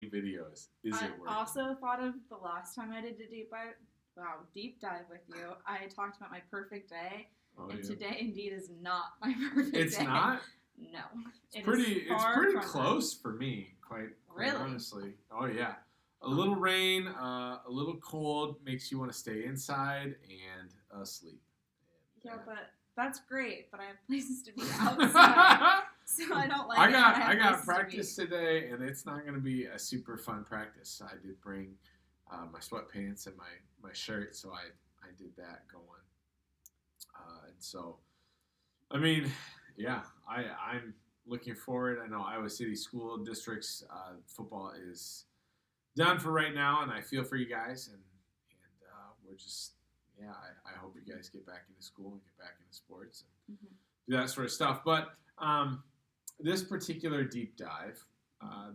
videos. Is I it working? also thought of the last time I did a deep dive with you. I talked about my perfect day, Oh and yeah. today indeed is not my perfect It's day. not. No, It's it is pretty. It's far pretty from close for me. Quite Really? honestly. Oh yeah. A little rain, a little cold makes you want to stay inside and asleep. Yeah, And, but that's great. But I have places to be outside, so I don't like it. When I have got places to practice today, and it's not going to be a super fun practice. I did bring my sweatpants and my shirt, so I did that going. And so, I mean, yeah, I'm looking forward. I know Iowa City School District's football is done for right now, and I feel for you guys, and we're just yeah. I hope you guys get back into school and get back into sports and be. do that sort of stuff. But this particular deep dive,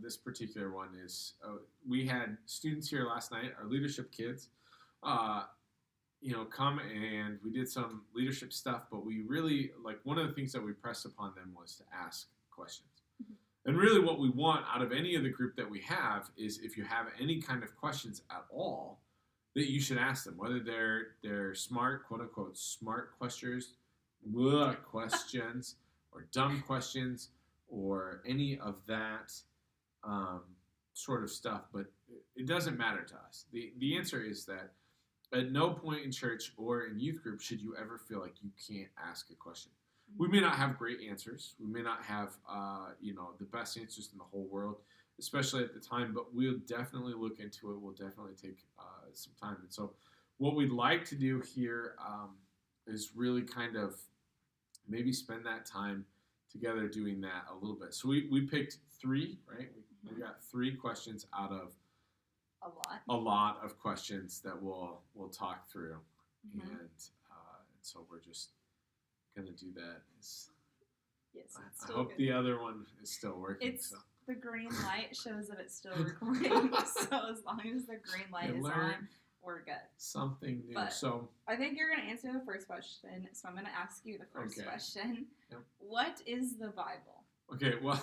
this particular one is we had students here last night, our leadership kids. Uh, come and we did some leadership stuff, but we really like one of the things that we pressed upon them was to ask questions. And really, what we want out of any of the group that we have is if you have any kind of questions at all, that you should ask them, whether they're smart, quote unquote, smart questions, or dumb questions, or any of that um, sort of stuff. But it doesn't matter to us. The answer is that at no point in church or in youth group should you ever feel like you can't ask a question. We may not have great answers. We may not have, the best answers in the whole world, especially at the time. But we'll definitely look into it. We'll definitely take some time. And so, what we'd like to do here is really kind of maybe spend that time together doing that a little bit. So we picked three, right? We got three questions out of a lot of questions that we'll talk through, and so we're just gonna do that. Yes, I hope the other one is still working. The green light shows that it's still recording. So as long as the green light is on, we're good. Something new. But so I think you're gonna answer the first question. So I'm gonna ask you the first question. Yep. What is the Bible? Okay. Well,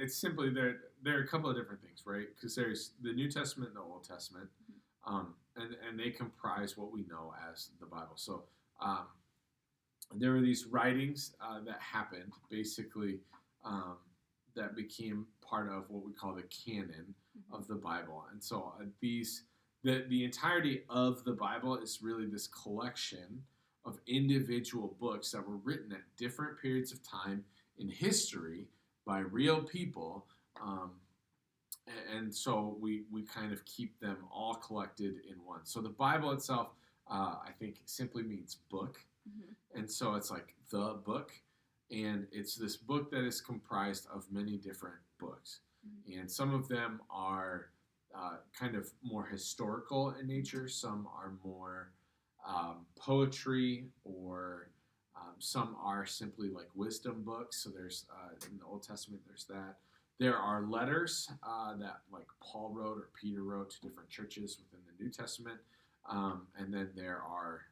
it's simply there are a couple of different things, right? Because there's the New Testament and the Old Testament, and they comprise what we know as the Bible. So there were these writings that happened, basically, that became part of what we call the canon of the Bible. And so the entirety of the Bible is really this collection of individual books that were written at different periods of time in history by real people, and so we kind of keep them all collected in one. So the Bible itself, I think, simply means book, and so it's like the book, and it's this book that is comprised of many different books, and some of them are kind of more historical in nature, some are more poetry, or some are simply like wisdom books. So there's in the Old Testament, there's that. There are letters that like Paul wrote or Peter wrote to different churches within the New Testament, and then there are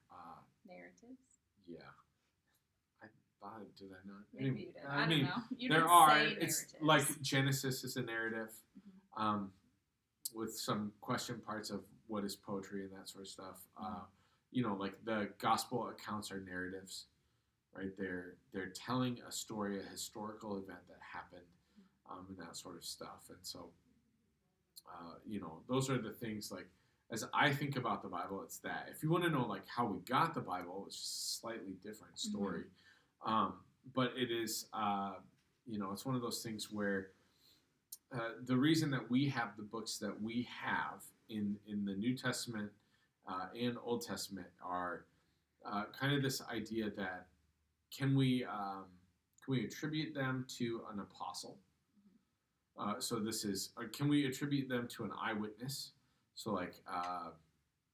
narratives. Yeah, I thought did I not? Maybe anyway, you did. I don't know. You there did are. Say it's narratives. like Genesis is a narrative, with some question parts of what is poetry and that sort of stuff. Like the gospel accounts are narratives. Right, they're telling a story, a historical event that happened, and that sort of stuff. And so, those are the things. Like as I think about the Bible, it's that. If you want to know like how we got the Bible, it's just a slightly different story. But it is, it's one of those things where the reason that we have the books that we have in the New Testament and Old Testament are kind of this idea that can we attribute them to an apostle? So this is, can we attribute them to an eyewitness? So like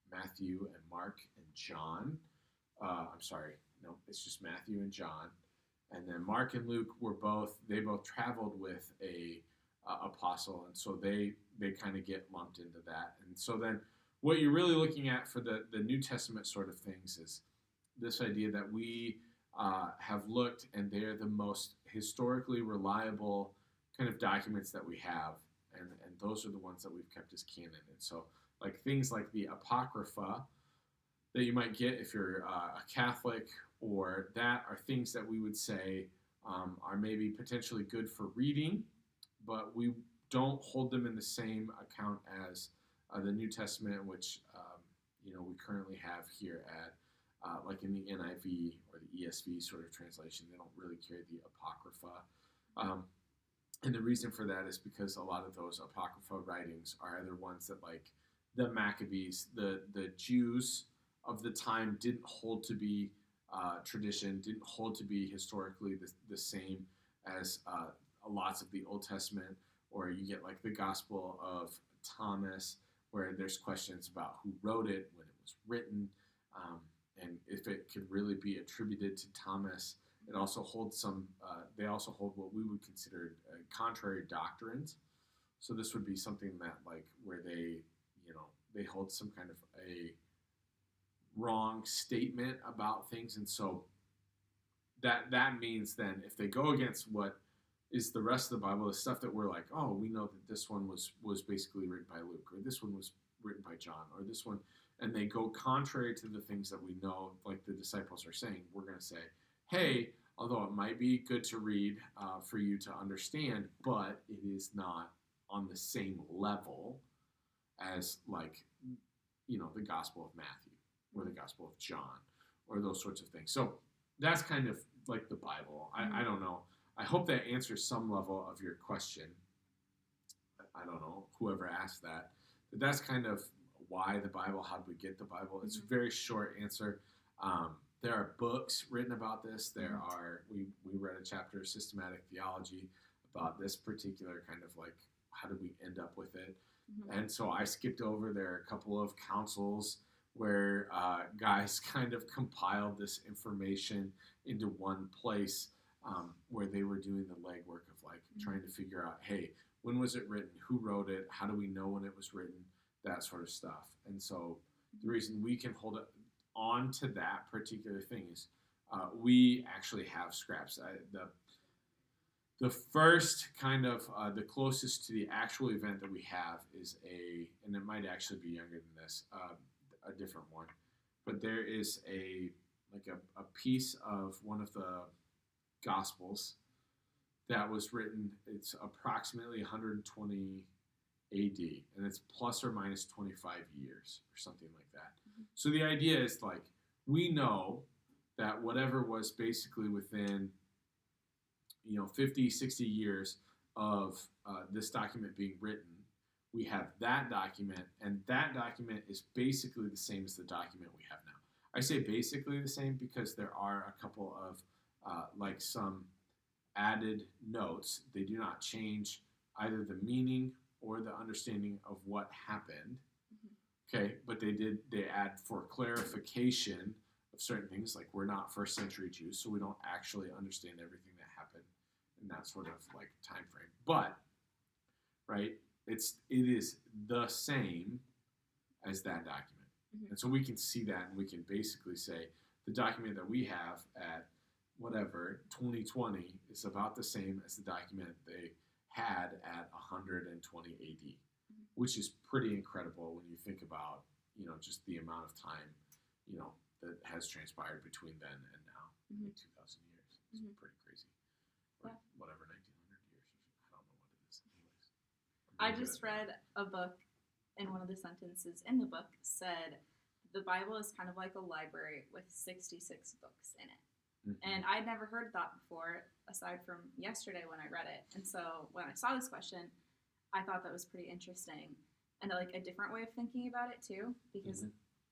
Matthew and Mark and John. I'm sorry, no, it's just Matthew and John. And then Mark and Luke they both traveled with a apostle, and so they kind of get lumped into that. And so then what you're really looking at for the New Testament sort of things is this idea that we have looked, and they're the most historically reliable kind of documents that we have. and those are the ones that we've kept as canon. And so, like things like the Apocrypha that you might get if you're a Catholic, or that are things that we would say are maybe potentially good for reading, but we don't hold them in the same account as the New Testament, which we currently have here at like in the NIV or the ESV sort of translation. They don't really carry the Apocrypha. And the reason for that is because a lot of those Apocrypha writings are either ones that, like the Maccabees, the Jews of the time didn't hold to be tradition, didn't hold to be historically the same as lots of the Old Testament, or you get like the Gospel of Thomas, where there's questions about who wrote it, when it was written, and if it could really be attributed to Thomas. It also holds they also hold what we would consider contrary doctrines. So this would be something that, like, where they hold some kind of a wrong statement about things. And so that means then if they go against what is the rest of the Bible, the stuff that we're like, oh, we know that this one was basically written by Luke, or this one was written by John, or this one, and they go contrary to the things that we know, like the disciples are saying, we're going to say, hey, although it might be good to read for you to understand, but it is not on the same level as, like, the Gospel of Matthew or the Gospel of John or those sorts of things. So that's kind of like the Bible. I don't know. I hope that answers some level of your question. I don't know, whoever asked that. But that's kind of why the Bible, how do we get the Bible? It's a very short answer. There are books written about this. There are, we read a chapter of systematic theology about this particular kind of like, how did we end up with it? And so I skipped over, there are a couple of councils where guys kind of compiled this information into one place, where they were doing the legwork of like trying to figure out, hey, when was it written? Who wrote it? How do we know when it was written? That sort of stuff. And so the reason we can hold on to that particular thing is we actually have scraps. The first kind of, the closest to the actual event that we have is and it might actually be younger than this, a different one. But there is a piece of one of the Gospels that was written, it's approximately 120 AD, and it's plus or minus 25 years or something like that. So the idea is, like, we know that whatever was basically within 50, 60 years of this document being written, we have that document, and that document is basically the same as the document we have now. I say basically the same because there are a couple of like some added notes. They do not change either the meaning or the understanding of what happened. Okay, but they add for clarification of certain things, like we're not first century Jews, so we don't actually understand everything that happened in that sort of like time frame. But right, it is the same as that document. And so we can see that, and we can basically say the document that we have at whatever 2020 is about the same as the document they had at 120 AD, which is pretty incredible when you think about just the amount of time that has transpired between then and now. 2,000 years. It's pretty crazy. Or whatever, 1,900 years. I don't know what it is. Anyways, I just read a book, and one of the sentences in the book said the Bible is kind of like a library with 66 books in it. And I'd never heard that before, aside from yesterday when I read it. And so when I saw this question, I thought that was pretty interesting, and like a different way of thinking about it too, because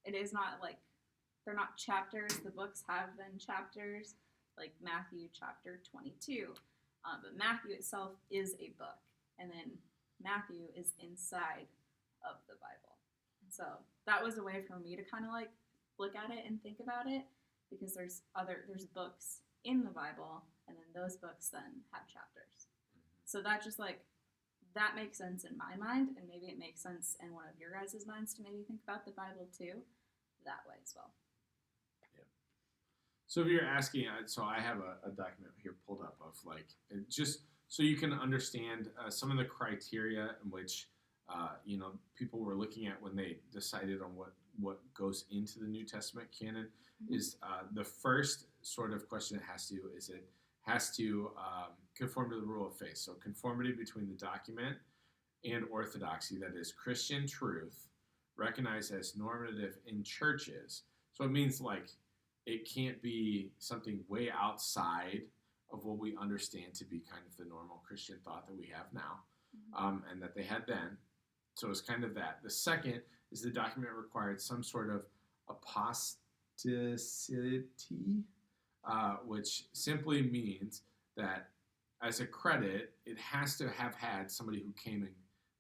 it is not like, they're not chapters. The books have been chapters, like Matthew chapter 22. But Matthew itself is a book, and then Matthew is inside of the Bible. And so that was a way for me to kind of like look at it and think about it, because there's books in the Bible, and then those books then have chapters. So that just like, that makes sense in my mind, and maybe it makes sense in one of your guys' minds to maybe think about the Bible too, that way as well. So if you're asking, so I have a document here pulled up of like, just so you can understand some of the criteria in which people were looking at when they decided on what goes into the New Testament canon. Is the first sort of question it has to conform to the rule of faith. So conformity between the document and orthodoxy, that is Christian truth, recognized as normative in churches. So it means like it can't be something way outside of what we understand to be kind of the normal Christian thought that we have now, and that they had then. So it's kind of that. The second is the document required some sort of apostasy, which simply means that as a credit, it has to have had somebody who came in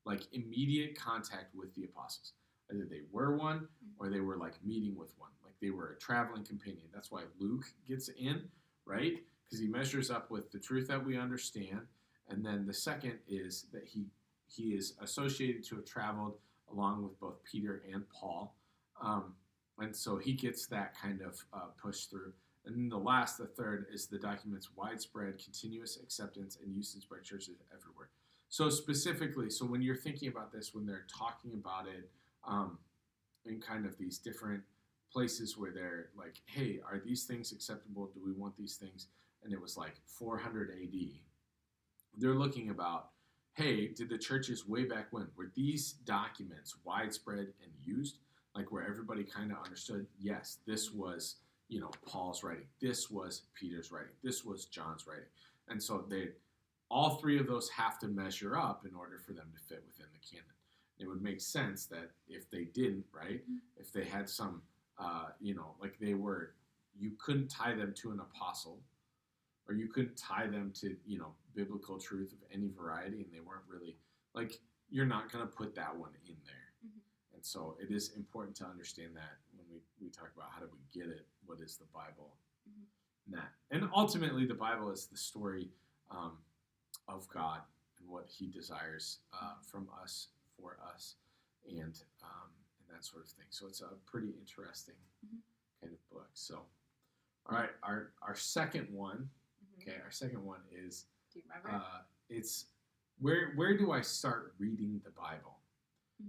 like immediate contact with the apostles. Either they were one or they were like meeting with one. Like they were a traveling companion. That's why Luke gets in, right? Because he measures up with the truth that we understand. And then the second is that he is associated to have traveled along with both Peter and Paul. And so he gets that kind of push through. And then the third, is the document's widespread, continuous acceptance and usage by churches everywhere. So specifically, so when you're thinking about this, when they're talking about it in kind of these different places where they're like, hey, are these things acceptable? Do we want these things? And it was like 400 AD. They're looking about, hey, did the churches way back when, were these documents widespread and used? Like where everybody kind of understood, yes, this was, Paul's writing. This was Peter's writing. This was John's writing. And so all three of those have to measure up in order for them to fit within the canon. It would make sense that if they didn't, right, if they had some, like you couldn't tie them to an apostle, or you couldn't tie them to, biblical truth of any variety, and they weren't really, like, you're not going to put that one in there. And so it is important to understand that when we talk about how do we get it, what is the Bible? And ultimately, the Bible is the story of God and what he desires from us, for us, and that sort of thing. So it's a pretty interesting kind of book. So, all right, our second one, our second one is, do you remember? It's where do I start reading the Bible?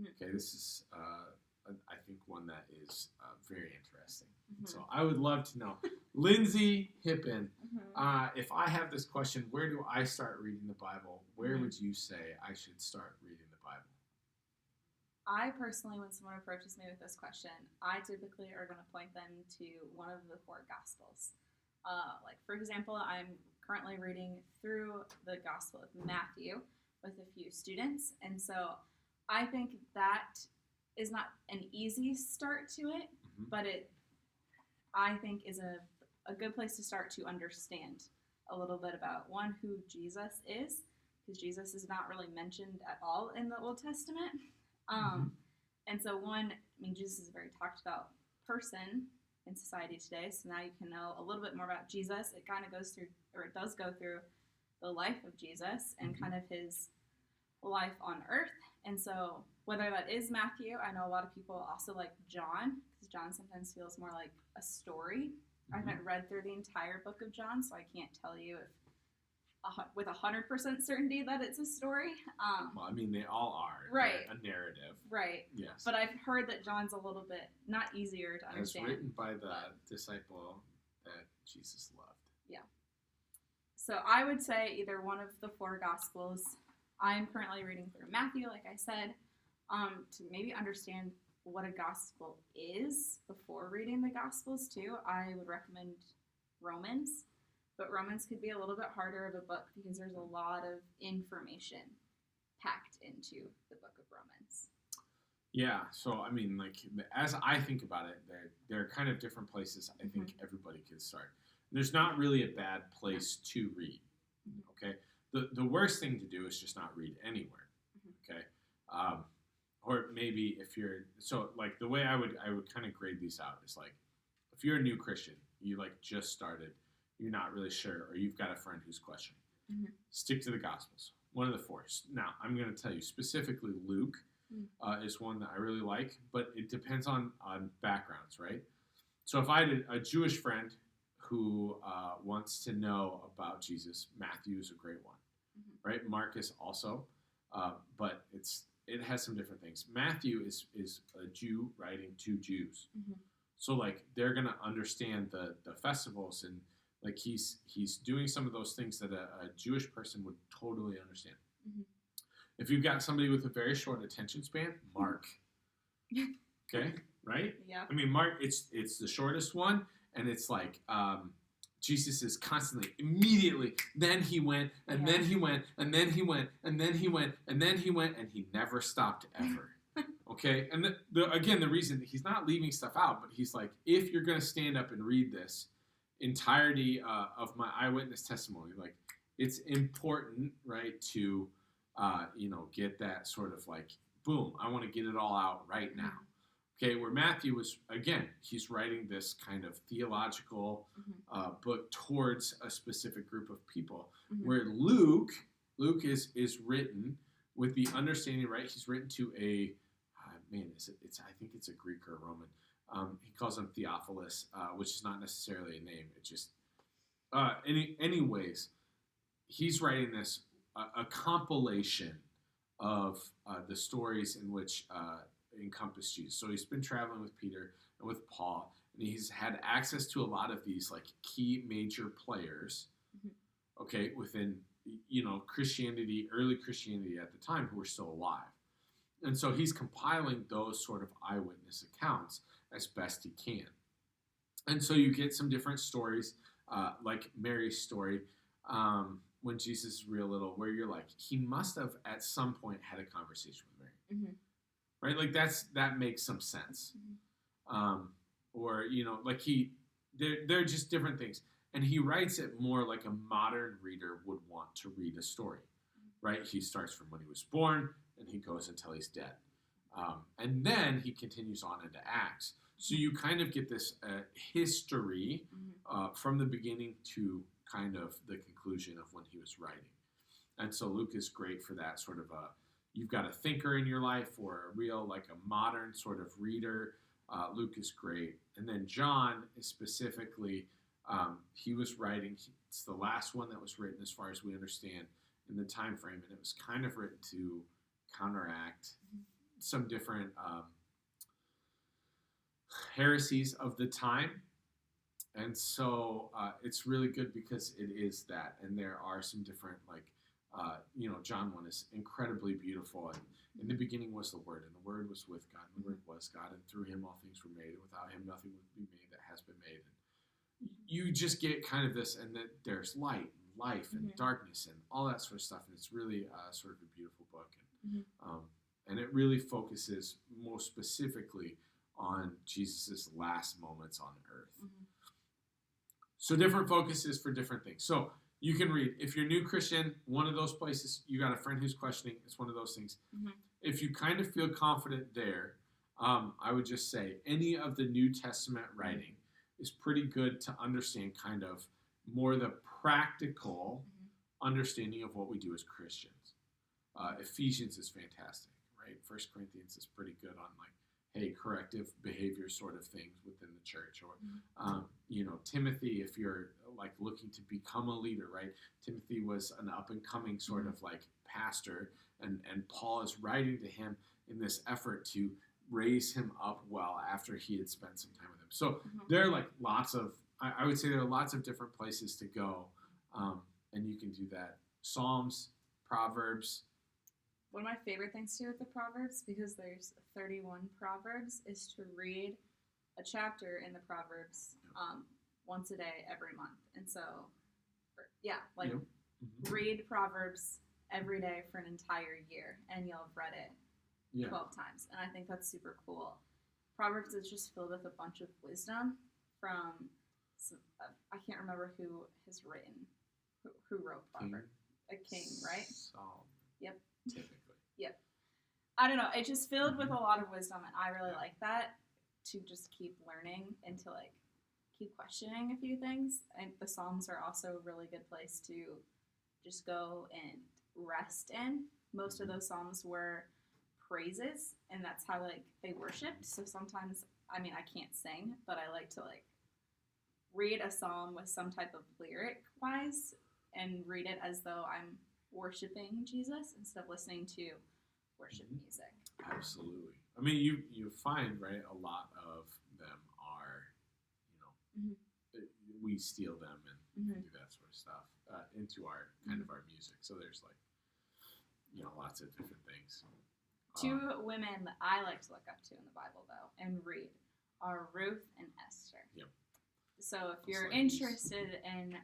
Okay, this is I think one that is very interesting. So I would love to know, Lindsay Hippen, if I have this question, where do I start reading the Bible? Where would you say I should start reading the Bible? I personally, when someone approaches me with this question, I typically are going to point them to one of the 4 Gospels. Like, for example, I'm currently reading through the Gospel of Matthew with a few students, and so I think that is not an easy start to it, but it, I think, is a good place to start to understand a little bit about, one, who Jesus is, because Jesus is not really mentioned at all in the Old Testament. And so Jesus is a very talked about person in society today, so now you can know a little bit more about Jesus. It kind of goes through, or it does go through, the life of Jesus and kind of his life on earth. And so whether that is Matthew, I know a lot of people also like John, because John sometimes feels more like a story. I haven't read through the entire book of John, so I can't tell you if with 100% certainty that it's a story. Well, I mean, they all are. Right. A narrative. Right. Yes. But I've heard that John's a little bit not easier to understand. It's written by the disciple that Jesus loved. Yeah. So I would say either one of the 4 Gospels. I'm currently reading through Matthew, like I said, to maybe understand what a gospel is before reading the Gospels too. I would recommend Romans. But Romans could be a little bit harder of a book because there's a lot of information packed into the book of Romans. Yeah, so I mean, like, as I think about it, there are kind of different places I think everybody could start. There's not really a bad place to read, okay? The worst thing to do is just not read anywhere, okay? Or maybe if you're, so like the way I would kind of grade these out is like, if you're a new Christian, you like just started, you're not really sure, or you've got a friend who's questioning, stick to the Gospels, one of the 4. Now, I'm going to tell you specifically Luke is one that I really like, but it depends on backgrounds, right? So if I had a Jewish friend who wants to know about Jesus, Matthew is a great one. right? Mark is also, but it has some different things. Matthew is a Jew writing to Jews, so like they're gonna understand the festivals, and like he's doing some of those things that a Jewish person would totally understand. If you've got somebody with a very short attention span, Mark. Okay, right? Yeah. I mean, Mark, it's the shortest one, and it's like Jesus is constantly, immediately, then he went, and then he went, and then he went, and then he went, and then he went, and he never stopped ever. Okay? And again, the reason he's not leaving stuff out, but he's like, if you're going to stand up and read this entirety of my eyewitness testimony, like, it's important, right, to, get that sort of like, boom, I want to get it all out right now. Okay, where Matthew was, again, he's writing this kind of theological book towards a specific group of people. Where Luke is written with the understanding, right? He's written to a I think it's a Greek or a Roman. He calls him Theophilus, which is not necessarily a name. It just anyways, he's writing this a compilation of the stories in which encompass Jesus. So he's been traveling with Peter and with Paul, and he's had access to a lot of these like key major players, okay, within Christianity, early Christianity at the time, who were still alive. And so he's compiling those sort of eyewitness accounts as best he can. And so you get some different stories, like Mary's story, when Jesus is real little, where you're like, he must have at some point had a conversation with Mary. Right? Like that makes some sense. Or, like they're just different things. And he writes it more like a modern reader would want to read a story, right? He starts from when he was born and he goes until he's dead. And then he continues on into Acts. So you kind of get this history from the beginning to kind of the conclusion of when he was writing. And so Luke is great for that sort of you've got a thinker in your life or a real, like a modern sort of reader. Luke is great. And then John is specifically, he was writing, it's the last one that was written as far as we understand in the time frame, and it was kind of written to counteract some different heresies of the time. And so it's really good because it is that, and there are some different, like, John 1 is incredibly beautiful. And in the beginning was the Word, and the Word was with God, and the Word was God, and through him all things were made, and without him nothing would be made that has been made. And you just get kind of this, and that there's light and life and darkness and all that sort of stuff, and it's really sort of a beautiful book. And it really focuses most specifically on Jesus' last moments on earth. So different focuses for different things. So you can read, if you're a new Christian, one of those places, you got a friend who's questioning, it's one of those things. If you kind of feel confident there, I would just say any of the New Testament writing is pretty good to understand kind of more the practical understanding of what we do as Christians. Ephesians is fantastic, right? 1 Corinthians is pretty good on like, hey, corrective behavior sort of things within the church. Or, Timothy, if you're like looking to become a leader, right? Timothy was an up and coming sort of like pastor, and Paul is writing to him in this effort to raise him up well after he had spent some time with him. So there are like lots of, I would say there are lots of different places to go, and you can do that. Psalms, Proverbs. One of my favorite things to do with the Proverbs, because there's 31 Proverbs, is to read a chapter in the Proverbs once a day every month. And so, read Proverbs every day for an entire year, and you'll have read it 12 times. And I think that's super cool. Proverbs is just filled with a bunch of wisdom from, I can't remember who has written, who wrote Proverbs. A king, right? Yep. Typically. Yep. I don't know. It's just filled with a lot of wisdom, and I really like that, to just keep learning and to like keep questioning a few things. And the Psalms are also a really good place to just go and rest in. Most of those Psalms were praises, and that's how like they worshipped. So sometimes, I mean, I can't sing, but I like to like read a psalm with some type of lyric wise and read it as though I'm worshiping Jesus instead of listening to worship Mhm. music. Absolutely. I mean, you find, right, a lot of them are, you know, Mhm. we steal them and Mhm. do that sort of stuff into our kind of our music. So there's like, lots of different things. Two women that I like to look up to in the Bible, though, and read are Ruth and Esther. Yep. So if Those you're ladies. interested in,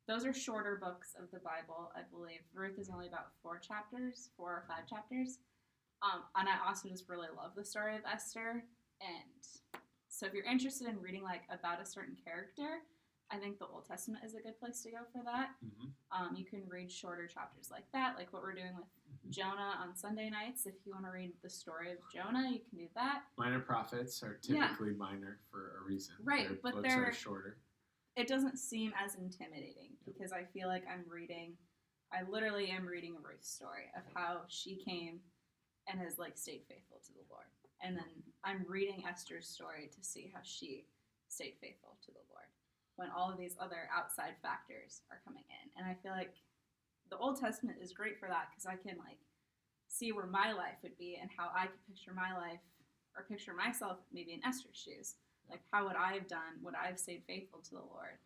those are shorter books of the Bible, I believe. Ruth is only about 4 or 5 chapters. And I also just really love the story of Esther. And so if you're interested in reading like about a certain character, I think the Old Testament is a good place to go for that. Mm-hmm. You can read shorter chapters like that, like what we're doing with Jonah on Sunday nights. If you want to read the story of Jonah, you can do that. Minor prophets are typically minor for a reason. Right, Their but books they're are shorter. It doesn't seem as intimidating because I feel like I literally am reading a Ruth story of how she came and has like stayed faithful to the Lord. And then I'm reading Esther's story to see how she stayed faithful to the Lord when all of these other outside factors are coming in. And I feel like the Old Testament is great for that because I can like see where my life would be and how I could picture my life or picture myself maybe in Esther's shoes. Like, how would I have done? Would I have stayed faithful to the Lord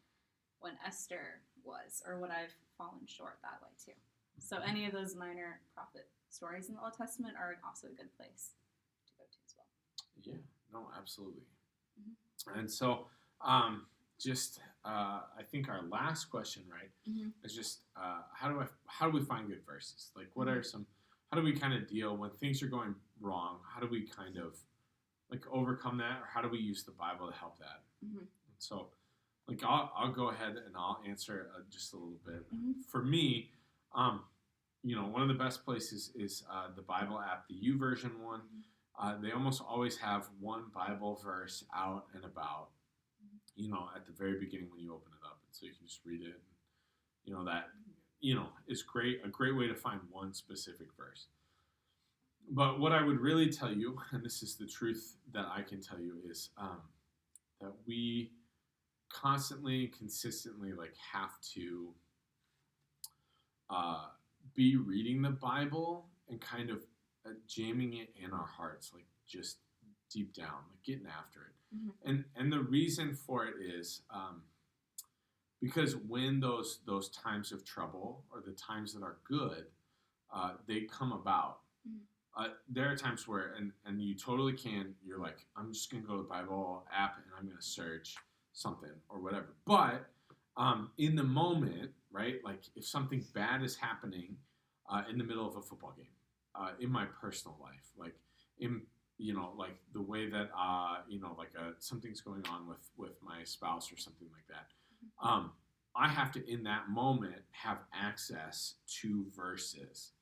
when Esther was? Or would I have fallen short that way too? So any of those minor prophet stories in the Old Testament are also a good place to go to as well. Yeah, no, absolutely. Mm-hmm. And so I think our last question, right, is just how do we find good verses? Like, what are how do we kind of deal when things are going wrong? How do we kind of like overcome that, or how do we use the Bible to help that? So, like, I'll go ahead and I'll answer just a little bit. For me, one of the best places is the Bible app, the YouVersion one. They almost always have one Bible verse out and about, at the very beginning when you open it up, and so you can just read it. That is great, a great way to find one specific verse. But what I would really tell you, and this is the truth that I can tell you, is that we constantly and consistently have to be reading the Bible and kind of jamming it in our hearts, like just deep down, like getting after it. And the reason for it is because when those times of trouble or the times that are good, they come about. There are times where, and you totally can, you're like, I'm just going to go to the Bible app and I'm going to search something or whatever. But in the moment, right, like if something bad is happening in the middle of a football game, in my personal life, like in, like the way that, something's going on with my spouse or something like that, I have to, in that moment, have access to verses.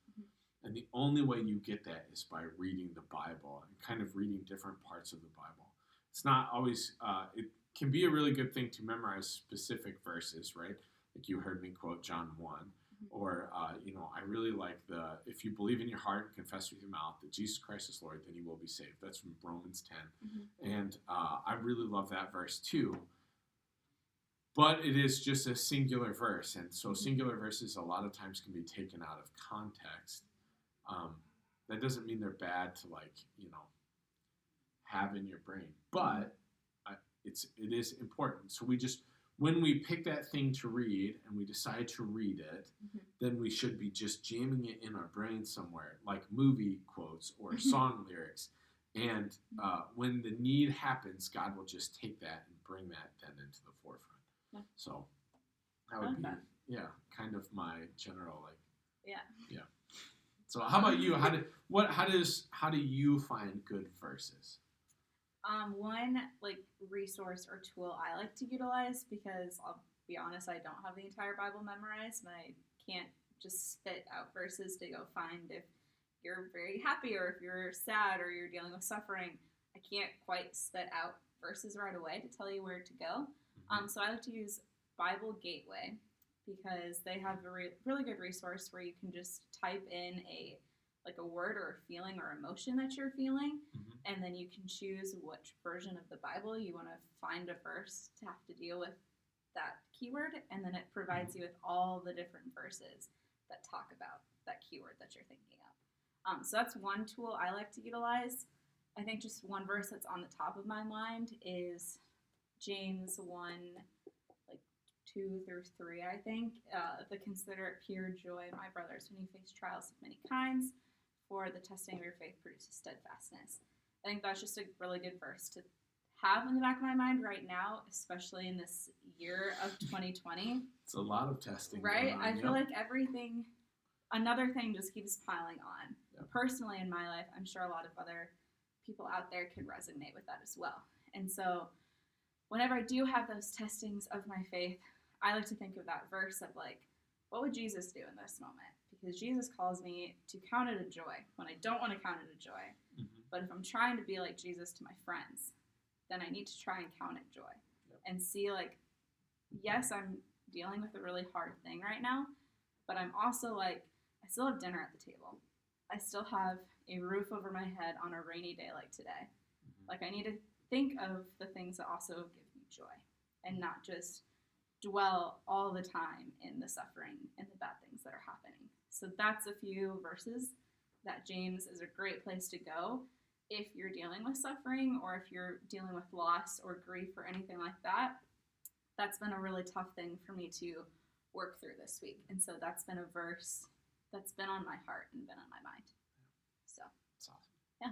And the only way you get that is by reading the Bible and kind of reading different parts of the Bible. It's not always, it can be a really good thing to memorize specific verses, right? Like you heard me quote John 1. Or, I really like if you believe in your heart and confess with your mouth that Jesus Christ is Lord, then you will be saved. That's from Romans 10. And I really love that verse too. But it is just a singular verse. And so singular verses a lot of times can be taken out of context. That doesn't mean they're bad to have in your brain, but it is important. So when we pick that thing to read and we decide to read it, then we should be just jamming it in our brain somewhere, like movie quotes or song lyrics. And when the need happens, God will just take that and bring that then into the forefront. Yeah. So that would be, kind of my general Yeah. So how about you? How do you find good verses? One resource or tool I like to utilize, because I'll be honest, I don't have the entire Bible memorized and I can't just spit out verses to go find if you're very happy or if you're sad or you're dealing with suffering. I can't quite spit out verses right away to tell you where to go. So I like to use Bible Gateway because they have a really good resource where you can just type in a word or a feeling or emotion that you're feeling, and then you can choose which version of the Bible you want to find a verse to have to deal with that keyword, and then it provides you with all the different verses that talk about that keyword that you're thinking of. So that's one tool I like to utilize. I think just one verse that's on the top of my mind is James 1, like 2 through 3, I think. The consider it pure joy, my brothers, when you face trials of many kinds, for the testing of your faith produces steadfastness. I think that's just a really good verse to have in the back of my mind right now, especially in this year of 2020. It's a lot of testing. Right? Going on. I feel Yep. like another thing just keeps piling on. Yep. Personally, in my life, I'm sure a lot of other people out there can resonate with that as well. And so, whenever I do have those testings of my faith, I like to think of that verse of like, what would Jesus do in this moment? Because Jesus calls me to count it a joy when I don't want to count it a joy. Mm-hmm. But if I'm trying to be like Jesus to my friends, then I need to try and count it joy. Yep. And see like, yes, I'm dealing with a really hard thing right now, but I'm also like, I still have dinner at the table. I still have a roof over my head on a rainy day like today. Mm-hmm. Like I need to think of the things that also give me joy and not just dwell all the time in the suffering and the bad things that are happening. So that's a few verses that James is a great place to go if you're dealing with suffering or if you're dealing with loss or grief or anything like that. That's been a really tough thing for me to work through this week. And so that's been a verse that's been on my heart and been on my mind. So That's awesome. Yeah.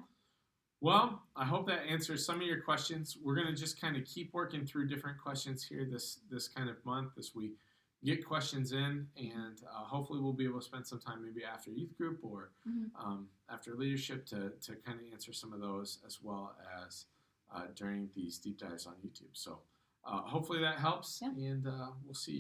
Well, I hope that answers some of your questions. We're going to just kind of keep working through different questions here this kind of month, this week. Get questions in, and hopefully we'll be able to spend some time maybe after youth group or after leadership to kind of answer some of those, as well as during these deep dives on YouTube. So hopefully that helps, Yeah. and we'll see you.